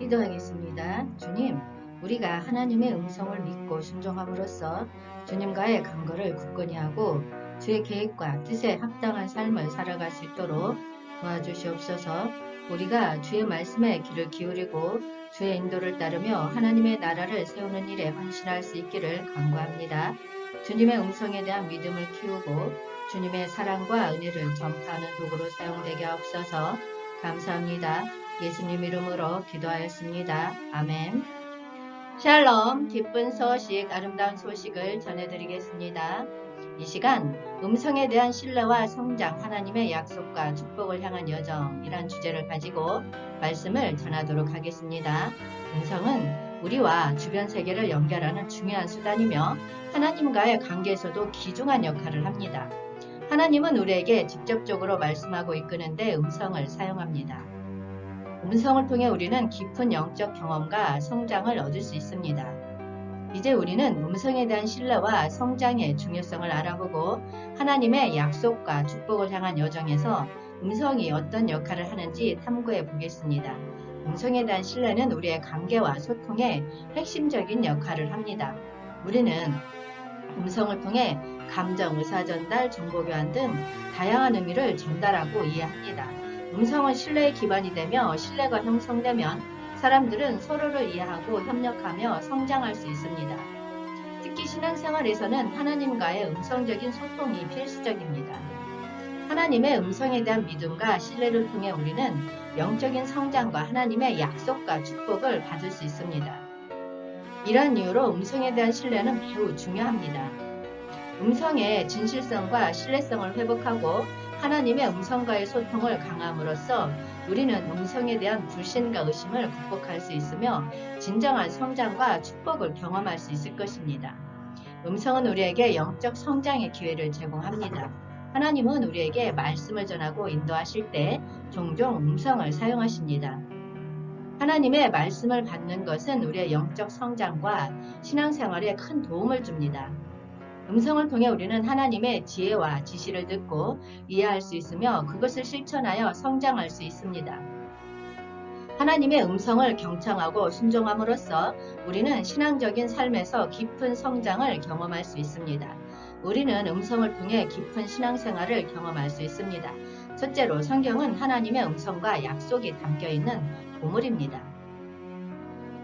기도하겠습니다. 주님, 우리가 하나님의 음성을 믿고 순종함으로써 주님과의 간거를 굳건히 하고 주의 계획과 뜻에 합당한 삶을 살아갈 수 있도록 도와주시옵소서. 우리가 주의 말씀에 귀를 기울이고 주의 인도를 따르며 하나님의 나라를 세우는 일에 헌신할 수 있기를 간구합니다. 주님의 음성에 대한 믿음을 키우고 주님의 사랑과 은혜를 전파하는 도구로 사용되게 하옵소서. 감사합니다. 예수님 이름으로 기도하였습니다. 아멘. 샬롬, 기쁜 소식, 아름다운 소식을 전해드리겠습니다. 이 시간 음성에 대한 신뢰와 성장, 하나님의 약속과 축복을 향한 여정이란 주제를 가지고 말씀을 전하도록 하겠습니다. 음성은 우리와 주변 세계를 연결하는 중요한 수단이며 하나님과의 관계에서도 귀중한 역할을 합니다. 하나님은 우리에게 직접적으로 말씀하고 이끄는데 음성을 사용합니다. 음성을 통해 우리는 깊은 영적 경험과 성장을 얻을 수 있습니다. 이제 우리는 음성에 대한 신뢰와 성장의 중요성을 알아보고 하나님의 약속과 축복을 향한 여정에서 음성이 어떤 역할을 하는지 탐구해 보겠습니다. 음성에 대한 신뢰는 우리의 관계와 소통에 핵심적인 역할을 합니다. 우리는 음성을 통해 감정, 의사전달, 정보교환 등 다양한 의미를 전달하고 이해합니다. 음성은 신뢰의 기반이 되며 신뢰가 형성되면 사람들은 서로를 이해하고 협력하며 성장할 수 있습니다. 특히 신앙생활에서는 하나님과의 음성적인 소통이 필수적입니다. 하나님의 음성에 대한 믿음과 신뢰를 통해 우리는 영적인 성장과 하나님의 약속과 축복을 받을 수 있습니다. 이러한 이유로 음성에 대한 신뢰는 매우 중요합니다. 음성의 진실성과 신뢰성을 회복하고 하나님의 음성과의 소통을 강함으로써 우리는 음성에 대한 불신과 의심을 극복할 수 있으며 진정한 성장과 축복을 경험할 수 있을 것입니다. 음성은 우리에게 영적 성장의 기회를 제공합니다. 하나님은 우리에게 말씀을 전하고 인도하실 때 종종 음성을 사용하십니다. 하나님의 말씀을 받는 것은 우리의 영적 성장과 신앙생활에 큰 도움을 줍니다. 음성을 통해 우리는 하나님의 지혜와 지시를 듣고 이해할 수 있으며 그것을 실천하여 성장할 수 있습니다. 하나님의 음성을 경청하고 순종함으로써 우리는 신앙적인 삶에서 깊은 성장을 경험할 수 있습니다. 우리는 음성을 통해 깊은 신앙생활을 경험할 수 있습니다. 첫째로 성경은 하나님의 음성과 약속이 담겨있는 보물입니다.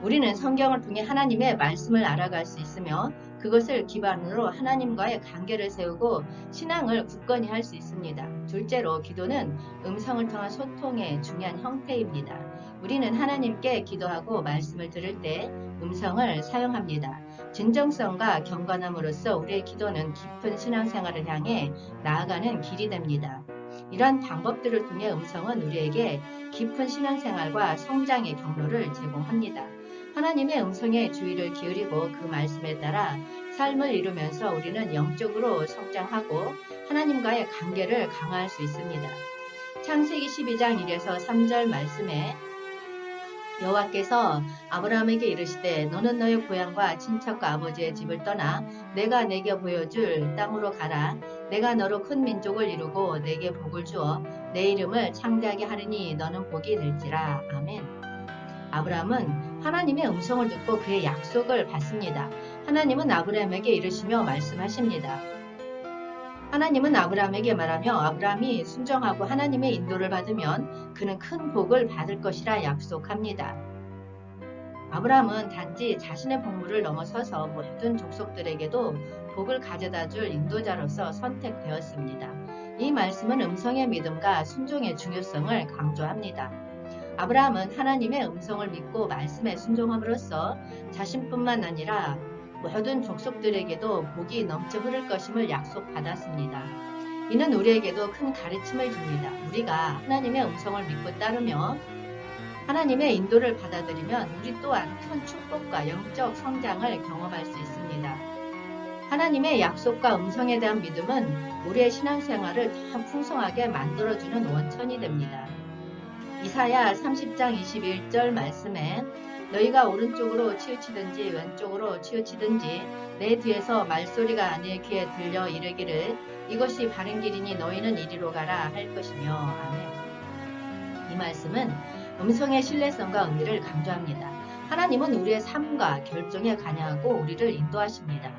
우리는 성경을 통해 하나님의 말씀을 알아갈 수 있으며 그것을 기반으로 하나님과의 관계를 세우고 신앙을 굳건히 할 수 있습니다. 둘째로 기도는 음성을 통한 소통의 중요한 형태입니다. 우리는 하나님께 기도하고 말씀을 들을 때 음성을 사용합니다. 진정성과 경건함으로써 우리의 기도는 깊은 신앙생활을 향해 나아가는 길이 됩니다. 이러한 방법들을 통해 음성은 우리에게 깊은 신앙생활과 성장의 경로를 제공합니다. 하나님의 음성에 주의를 기울이고 그 말씀에 따라 삶을 이루면서 우리는 영적으로 성장하고 하나님과의 관계를 강화할 수 있습니다. 창세기 12장 1에서 3절 말씀에 여호와께서 아브라함에게 이르시되 너는 너의 고향과 친척과 아버지의 집을 떠나 내가 내게 보여줄 땅으로 가라. 내가 너로 큰 민족을 이루고 내게 복을 주어 내 이름을 창대하게 하리니 너는 복이 될지라. 아멘. 아브라함은 하나님의 음성을 듣고 그의 약속을 받습니다. 하나님은 아브라함에게 이르시며 말씀하십니다. 하나님은 아브라함에게 말하며 아브라함이 순종하고 하나님의 인도를 받으면 그는 큰 복을 받을 것이라 약속합니다. 아브라함은 단지 자신의 복물을 넘어서서 모든 족속들에게도 복을 가져다 줄 인도자로서 선택되었습니다. 이 말씀은 음성의 믿음과 순종의 중요성을 강조합니다. 아브라함은 하나님의 음성을 믿고 말씀에 순종함으로써 자신뿐만 아니라 모든 족속들에게도 복이 넘쳐 흐를 것임을 약속받았습니다. 이는 우리에게도 큰 가르침을 줍니다. 우리가 하나님의 음성을 믿고 따르며 하나님의 인도를 받아들이면 우리 또한 큰 축복과 영적 성장을 경험할 수 있습니다. 하나님의 약속과 음성에 대한 믿음은 우리의 신앙생활을 더 풍성하게 만들어주는 원천이 됩니다. 이사야 30장 21절 말씀에 너희가 오른쪽으로 치우치든지 왼쪽으로 치우치든지 내 뒤에서 말소리가 내 귀에 들려 이르기를 이것이 바른 길이니 너희는 이리로 가라 할 것이며. 아멘. 이 말씀은 음성의 신뢰성과 의미를 강조합니다. 하나님은 우리의 삶과 결정에 관여하고 우리를 인도하십니다.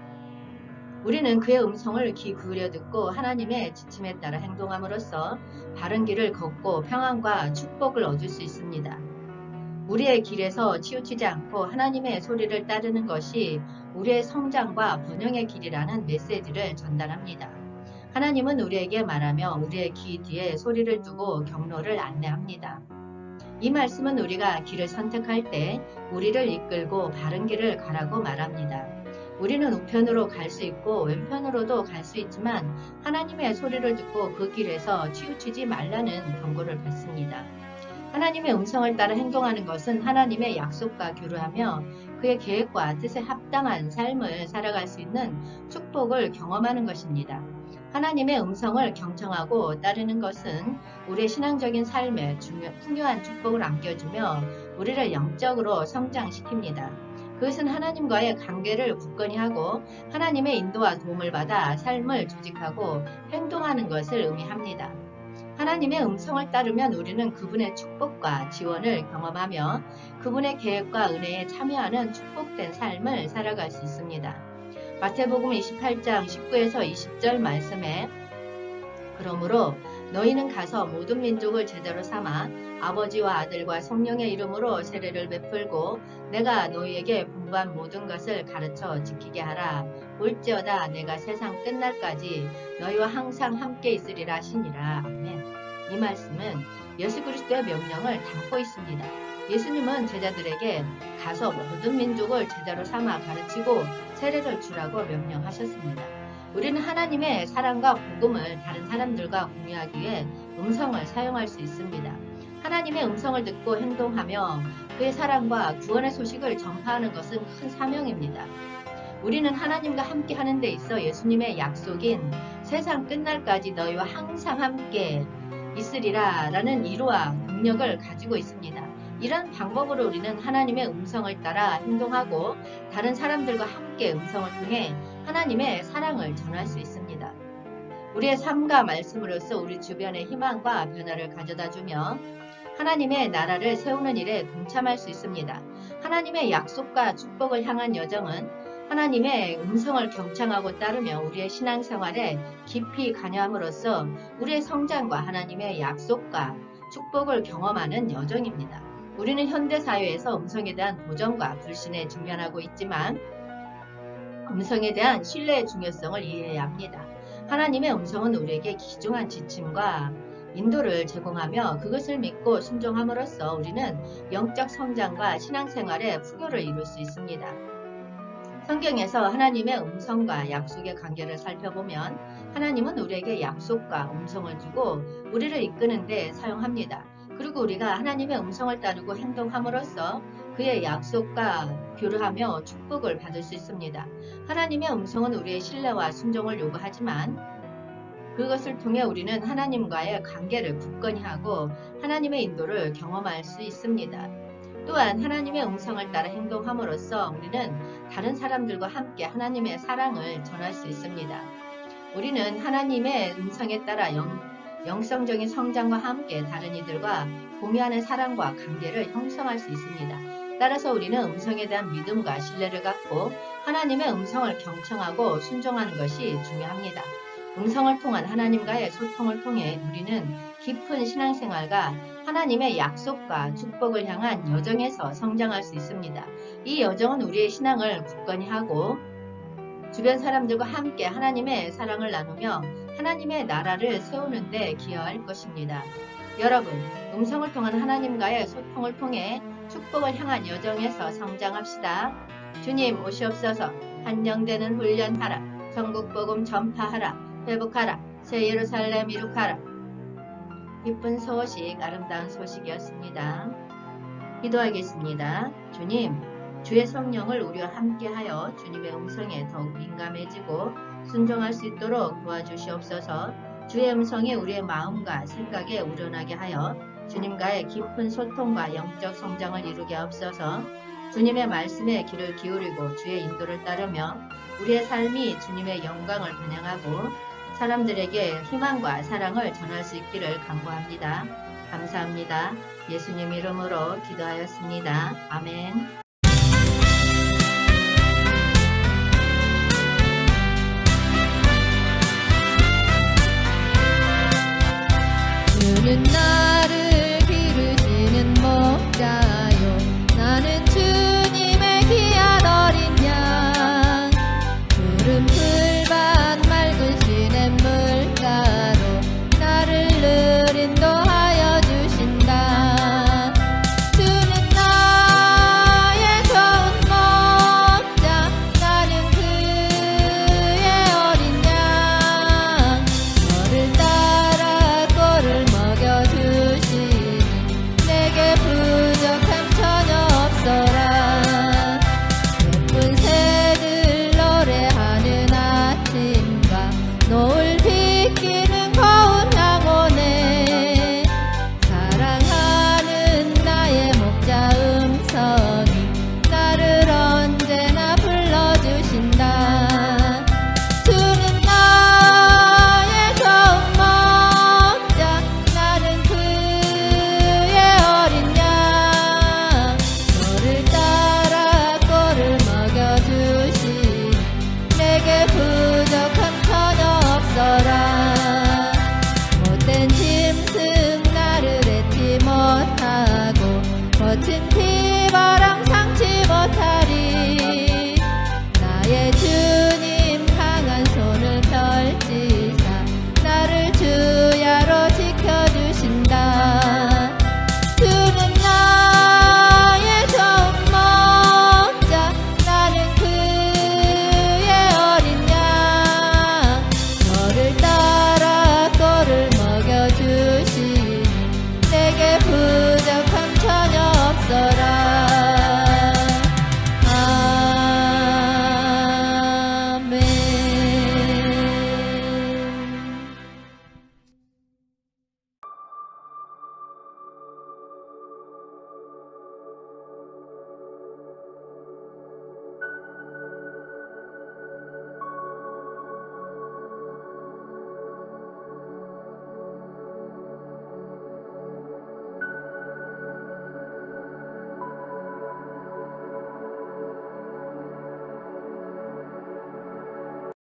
우리는 그의 음성을 귀 기울여 듣고 하나님의 지침에 따라 행동함으로써 바른 길을 걷고 평안과 축복을 얻을 수 있습니다. 우리의 길에서 치우치지 않고 하나님의 소리를 따르는 것이 우리의 성장과 번영의 길이라는 메시지를 전달합니다. 하나님은 우리에게 말하며 우리의 귀 뒤에 소리를 두고 경로를 안내합니다. 이 말씀은 우리가 길을 선택할 때 우리를 이끌고 바른 길을 가라고 말합니다. 우리는 우편으로 갈 수 있고 왼편으로도 갈 수 있지만 하나님의 소리를 듣고 그 길에서 치우치지 말라는 경고를 받습니다. 하나님의 음성을 따라 행동하는 것은 하나님의 약속과 교류하며 그의 계획과 뜻에 합당한 삶을 살아갈 수 있는 축복을 경험하는 것입니다. 하나님의 음성을 경청하고 따르는 것은 우리의 신앙적인 삶에 풍요한 축복을 안겨주며 우리를 영적으로 성장시킵니다. 그것은 하나님과의 관계를 굳건히 하고 하나님의 인도와 도움을 받아 삶을 조직하고 행동하는 것을 의미합니다. 하나님의 음성을 따르면 우리는 그분의 축복과 지원을 경험하며 그분의 계획과 은혜에 참여하는 축복된 삶을 살아갈 수 있습니다. 마태복음 28장 19에서 20절 말씀에 그러므로 너희는 가서 모든 민족을 제자로 삼아 아버지와 아들과 성령의 이름으로 세례를 베풀고 내가 너희에게 분부한 모든 것을 가르쳐 지키게 하라. 올지어다 내가 세상 끝날까지 너희와 항상 함께 있으리라 하시니라. 아멘. 이 말씀은 예수 그리스도의 명령을 담고 있습니다. 예수님은 제자들에게 가서 모든 민족을 제자로 삼아 가르치고 세례를 주라고 명령하셨습니다. 우리는 하나님의 사랑과 복음을 다른 사람들과 공유하기 위해 음성을 사용할 수 있습니다. 하나님의 음성을 듣고 행동하며 그의 사랑과 구원의 소식을 전파하는 것은 큰 사명입니다. 우리는 하나님과 함께 하는 데 있어 예수님의 약속인 세상 끝날까지 너희와 항상 함께 있으리라 라는 위로와 능력을 가지고 있습니다. 이런 방법으로 우리는 하나님의 음성을 따라 행동하고 다른 사람들과 함께 음성을 통해 하나님의 사랑을 전할 수 있습니다. 우리의 삶과 말씀으로써 우리 주변의 희망과 변화를 가져다주며 하나님의 나라를 세우는 일에 동참할 수 있습니다. 하나님의 약속과 축복을 향한 여정은 하나님의 음성을 경청하고 따르며 우리의 신앙생활에 깊이 관여함으로써 우리의 성장과 하나님의 약속과 축복을 경험하는 여정입니다. 우리는 현대사회에서 음성에 대한 도전과 불신에 직면하고 있지만 음성에 대한 신뢰의 중요성을 이해해야 합니다. 하나님의 음성은 우리에게 귀중한 지침과 인도를 제공하며 그것을 믿고 순종함으로써 우리는 영적 성장과 신앙생활의 풍요를 이룰 수 있습니다. 성경에서 하나님의 음성과 약속의 관계를 살펴보면 하나님은 우리에게 약속과 음성을 주고 우리를 이끄는 데 사용합니다. 그리고 우리가 하나님의 음성을 따르고 행동함으로써 그의 약속과 교류하며 축복을 받을 수 있습니다. 하나님의 음성은 우리의 신뢰와 순종을 요구하지만 그것을 통해 우리는 하나님과의 관계를 굳건히 하고 하나님의 인도를 경험할 수 있습니다. 또한 하나님의 음성을 따라 행동함으로써 우리는 다른 사람들과 함께 하나님의 사랑을 전할 수 있습니다. 우리는 하나님의 음성에 따라 영성적인 성장과 함께 다른 이들과 공유하는 사랑과 관계를 형성할 수 있습니다. 따라서 우리는 음성에 대한 믿음과 신뢰를 갖고 하나님의 음성을 경청하고 순종하는 것이 중요합니다. 음성을 통한 하나님과의 소통을 통해 우리는 깊은 신앙생활과 하나님의 약속과 축복을 향한 여정에서 성장할 수 있습니다. 이 여정은 우리의 신앙을 굳건히 하고 주변 사람들과 함께 하나님의 사랑을 나누며 하나님의 나라를 세우는 데 기여할 것입니다. 여러분, 음성을 통한 하나님과의 소통을 통해 축복을 향한 여정에서 성장합시다. 주님 오시옵소서. 한정되는 훈련하라. 전국 복음 전파하라. 회복하라. 새 예루살렘 이룩하라. 기쁜 소식, 아름다운 소식이었습니다. 기도하겠습니다. 주님, 주의 성령을 우리와 함께하여 주님의 음성에 더욱 민감해지고 순종할 수 있도록 도와주시옵소서. 주의 음성이 우리의 마음과 생각에 우러나게 하여 주님과의 깊은 소통과 영적 성장을 이루게 하옵소서. 주님의 말씀에 귀를 기울이고 주의 인도를 따르며 우리의 삶이 주님의 영광을 반영하고 사람들에게 희망과 사랑을 전할 수 있기를 간구합니다. 감사합니다. 예수님 이름으로 기도하였습니다. 아멘.